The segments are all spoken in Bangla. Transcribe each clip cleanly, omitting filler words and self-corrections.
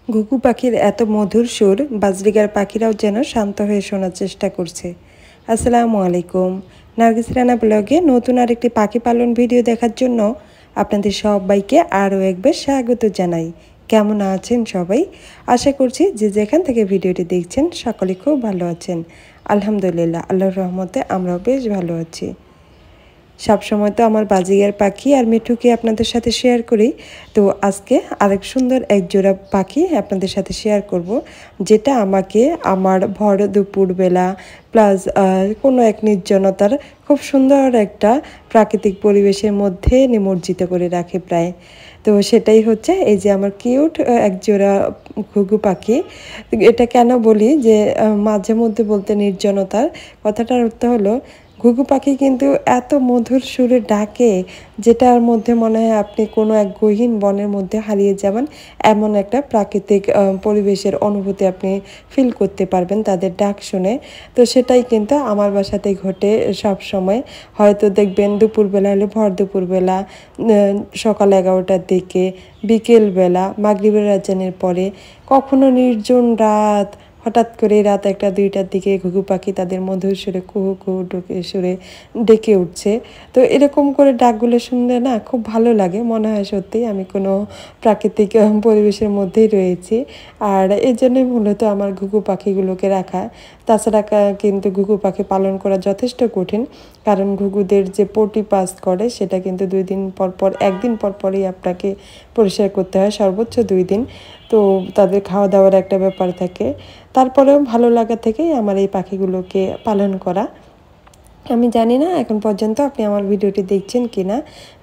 ঘুঘু পাখির এত মধুর সুর বাজরিগার পাখিরাও যেন শান্ত হয়ে শোনার চেষ্টা করছে। আসসালামু আলাইকুম। নার্গিস রানা ব্লগে নতুন আরেকটি পাখি পালন ভিডিও দেখার জন্য আপনাদের সবাইকে আরও একবার স্বাগত জানাই। কেমন আছেন সবাই? আশা করছি যে যেখান থেকে ভিডিওটি দেখছেন সকলে খুব ভালো আছেন। আলহামদুলিল্লাহ, আল্লাহর রহমতে আমরাও বেশ ভালো আছি। সবসময় তো আমার বাজিগার পাখি আর মিঠুকে আপনাদের সাথে শেয়ার করি, তো আজকে আরেক সুন্দর এক জোড়া পাখি আপনাদের সাথে শেয়ার করব, যেটা আমাকে আমার ভর দুপুরবেলা প্লাস কোনো এক নির্জনতার খুব সুন্দর একটা প্রাকৃতিক পরিবেশের মধ্যে নিমজ্জিত করে রাখে প্রায়। তো সেটাই হচ্ছে এই যে আমার কিউট এক জোড়া ঘুঘু পাখি। এটা কেন বলি যে মাঝে মধ্যে বলতে নির্জনতার কথাটার অর্থ হলো ঘুঘু পাখি কিন্তু এত মধুর সুরে ডাকে, যেটার মধ্যে মনে হয় আপনি কোনো এক গহীন বনের মধ্যে হারিয়ে যাবেন, এমন একটা প্রাকৃতিক পরিবেশের অনুভূতি আপনি ফিল করতে পারবেন তাদের ডাক শুনে। তো সেটাই কিন্তু আমার বাসাতে ঘটে সব সময়। হয়তো দেখবেন দুপুরবেলা হলে ভর দুপুরবেলা, সকাল 11টার দিকে, বিকেলবেলা, মাগরিবের আজানের পরে, কখনো নির্জন রাত, হঠাৎ করে রাত 1টা 2টার দিকে ঘুঘু পাখি তাদের মধুর সুরে কুহু কুহু সুরে ডেকে উঠছে। তো এরকম করে ডাকগুলো শুনলে না খুব ভালো লাগে, মনে হয় সত্যি আমি কোনো প্রাকৃতিক পরিবেশের মধ্যেই রয়েছি। আর এই জন্যই মূলত আমার ঘুঘু পাখিগুলোকে রাখা। তাছাড়া কিন্তু ঘুঘু পাখি পালন করা যথেষ্ট কঠিন, কারণ ঘুঘুদের যে পটি পাস করে সেটা কিন্তু 2 দিন পর পর, 1 দিন পর পরই আপনাকে পরিষ্কার করতে হয়, সর্বোচ্চ 2 দিন। তো তাদের খাওয়া দাওয়ার একটা ব্যাপার থাকে। তারপরেও ভালো লাগা থেকেই আমার এই পাখিগুলোকে পালন করা। আমি জানি না এখন পর্যন্ত আপনি আমার ভিডিওটি দেখছেন কি না।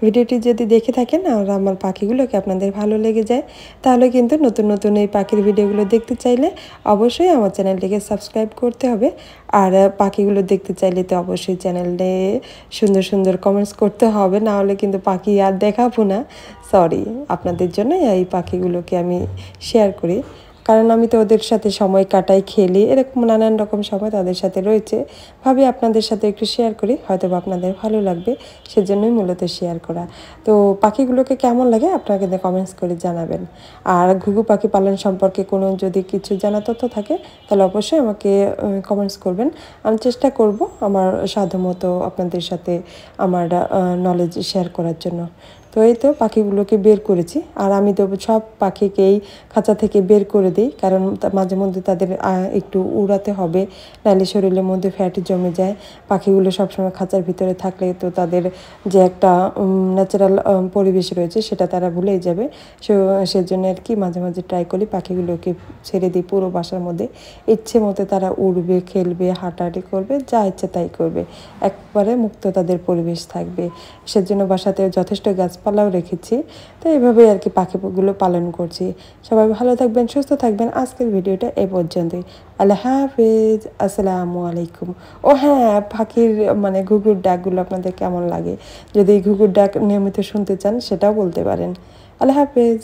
ভিডিওটি যদি দেখে থাকেন আর আমার পাখিগুলোকে আপনাদের ভালো লেগে যায়, তাহলে কিন্তু নতুন নতুন এই পাখির ভিডিওগুলো দেখতে চাইলে অবশ্যই আমার চ্যানেলটিকে সাবস্ক্রাইব করতে হবে। আর পাখিগুলো দেখতে চাইলে তো অবশ্যই চ্যানেলে সুন্দর সুন্দর কমেন্টস করতে হবে, না হলে কিন্তু পাখি আর দেখাবো না। সরি, আপনাদের জন্য এই পাখিগুলোকে আমি শেয়ার করি, কারণ আমি তো ওদের সাথে সময় কাটাই, খেলি, এরকম নানান রকম সময় তাদের সাথে রয়েছে। ভাবি আপনাদের সাথে একটু শেয়ার করি, হয়তো আপনাদের ভালো লাগবে, সেজন্যই মূলত শেয়ার করা। তো পাখিগুলোকে কেমন লাগে আপনারা কিন্তু কমেন্টস করে জানাবেন। আর ঘুঘু পাখি পালন সম্পর্কে কোনো যদি কিছু জানা তথ্য থাকে, তাহলে অবশ্যই আমাকে কমেন্টস করবেন। আমি চেষ্টা করব আমার সাধ্যমতো আপনাদের সাথে আমার নলেজ শেয়ার করার জন্য। তো এই তো পাখিগুলোকে বের করেছি, আর আমি তো সব পাখিকেই খাঁচা থেকে বের করে দিই, কারণ মাঝে মধ্যে তাদের একটু উড়াতে হবে, নাহলে শরীরের মধ্যে ফ্যাট জমে যায়। পাখিগুলো সবসময় খাঁচার ভিতরে থাকলে তো তাদের যে একটা ন্যাচারাল পরিবেশ রয়েছে সেটা তারা ভুলেই যাবে। সেজন্য আর কি মাঝে মাঝে ট্রাই করি পাখিগুলোকে ছেড়ে দিই পুরো বাসার মধ্যে, ইচ্ছে মতো তারা উড়বে, খেলবে, হাঁটাহাঁটি করবে, যা ইচ্ছে তাই করবে, একবারে মুক্ত তাদের পরিবেশ থাকবে। সেজন্য বাসাতে যথেষ্ট গাছপালাও রেখেছি। তো এইভাবেই আর কি পাখিগুলো পালন করছি। সবাই ভালো থাকবেন, সুস্থ থাকবেন। আজকের ভিডিওটা এই পর্যন্তই। আল্লাহ হাফেজ, আসসালামু আলাইকুম। ও হ্যাঁ, পাখির মানে ঘুঘুর ডাকগুলো আপনাদের কেমন লাগে? যদি ঘুঘুর ডাক নিয়মিত শুনতে চান সেটাও বলতে পারেন। আল্লাহ হাফেজ।